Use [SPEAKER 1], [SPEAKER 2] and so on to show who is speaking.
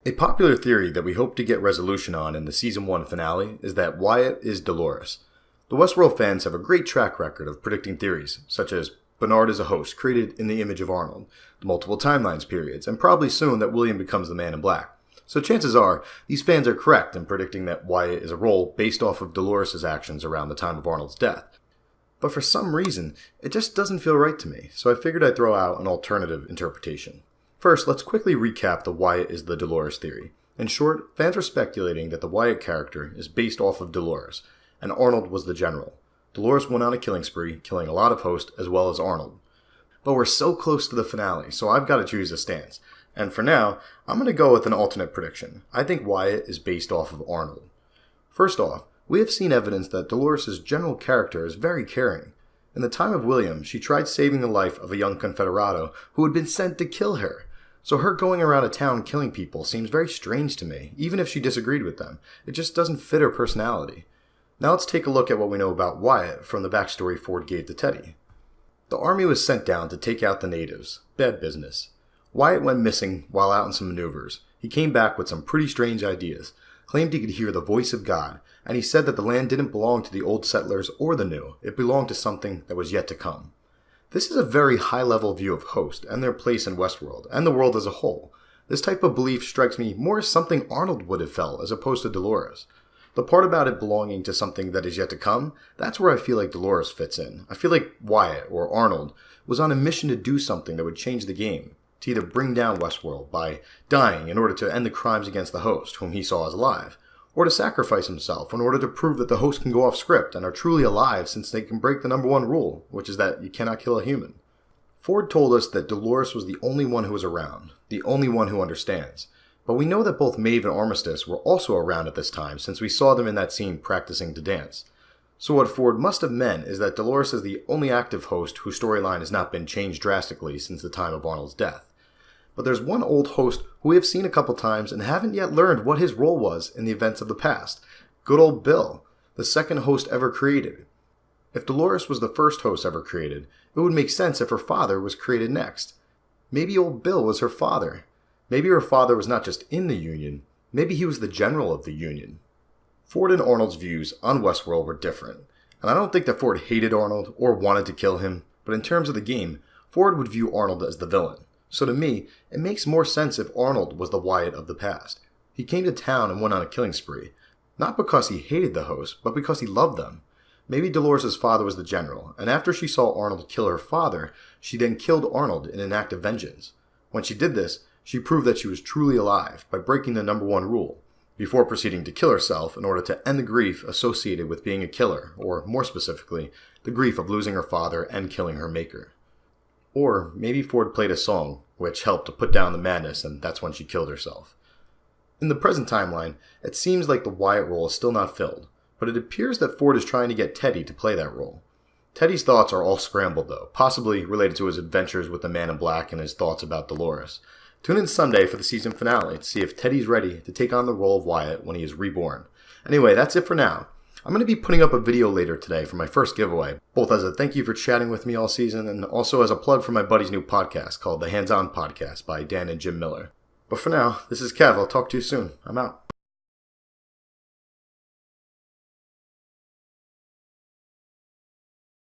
[SPEAKER 1] A popular theory that we hope to get resolution on in the Season 1 finale is that Wyatt is Dolores. The Westworld fans have a great track record of predicting theories, such as Bernard is a host created in the image of Arnold, the multiple timelines periods, and probably soon that William becomes the Man in Black. So chances are, these fans are correct in predicting that Wyatt is a role based off of Dolores' actions around the time of Arnold's death. But for some reason, it just doesn't feel right to me, so I figured I'd throw out an alternative interpretation. First, let's quickly recap the Wyatt is the Dolores theory. In short, fans are speculating that the Wyatt character is based off of Dolores, and Arnold was the general. Dolores went on a killing spree, killing a lot of hosts as well as Arnold. But we're so close to the finale, so I've got to choose a stance. And for now, I'm going to go with an alternate prediction. I think Wyatt is based off of Arnold. First off, we have seen evidence that Dolores' general character is very caring. In the time of William, she tried saving the life of a young Confederado who had been sent to kill her. So her going around a town killing people seems very strange to me, even if she disagreed with them. It just doesn't fit her personality. Now let's take a look at what we know about Wyatt from the backstory Ford gave to Teddy. The army was sent down to take out the natives. Bad business. Wyatt went missing while out in some maneuvers. He came back with some pretty strange ideas, claimed he could hear the voice of God, and he said that the land didn't belong to the old settlers or the new. It belonged to something that was yet to come. This is a very high-level view of Host and their place in Westworld, and the world as a whole. This type of belief strikes me more as something Arnold would have felt as opposed to Dolores. The part about it belonging to something that is yet to come, that's where I feel like Dolores fits in. I feel like Wyatt, or Arnold, was on a mission to do something that would change the game, to either bring down Westworld by dying in order to end the crimes against the Host, whom he saw as alive, or to sacrifice himself in order to prove that the Host can go off script and are truly alive since they can break the number one rule, which is that you cannot kill a human. Ford told us that Dolores was the only one who was around, the only one who understands. But we know that both Maeve and Armistice were also around at this time since we saw them in that scene practicing to dance. So what Ford must have meant is that Dolores is the only active Host whose storyline has not been changed drastically since the time of Arnold's death. But there's one old Host who we have seen a couple times and haven't yet learned what his role was in the events of the past. Good old Bill, the second Host ever created. If Dolores was the first Host ever created, it would make sense if her father was created next. Maybe old Bill was her father. Maybe her father was not just in the Union, maybe he was the general of the Union. Ford and Arnold's views on Westworld were different, and I don't think that Ford hated Arnold or wanted to kill him, but in terms of the game, Ford would view Arnold as the villain. So to me, it makes more sense if Arnold was the Wyatt of the past. He came to town and went on a killing spree, not because he hated the Host, but because he loved them. Maybe Dolores' father was the general, and after she saw Arnold kill her father, she then killed Arnold in an act of vengeance. When she did this, she proved that she was truly alive by breaking the number one rule, before proceeding to kill herself in order to end the grief associated with being a killer, or more specifically, the grief of losing her father and killing her maker. Or maybe Ford played a song, which helped to put down the madness, and that's when she killed herself. In the present timeline, it seems like the Wyatt role is still not filled, but it appears that Ford is trying to get Teddy to play that role. Teddy's thoughts are all scrambled though, possibly related to his adventures with the Man in Black and his thoughts about Dolores. Tune in Sunday for the season finale to see if Teddy's ready to take on the role of Wyatt when he is reborn. Anyway, that's it for now. I'm going to be putting up a video later today for my first giveaway, both as a thank you for chatting with me all season and also as a plug for my buddy's new podcast called The Hands On Podcast by Dan and Jim Miller. But for now, this is Kev. I'll talk to you soon. I'm out.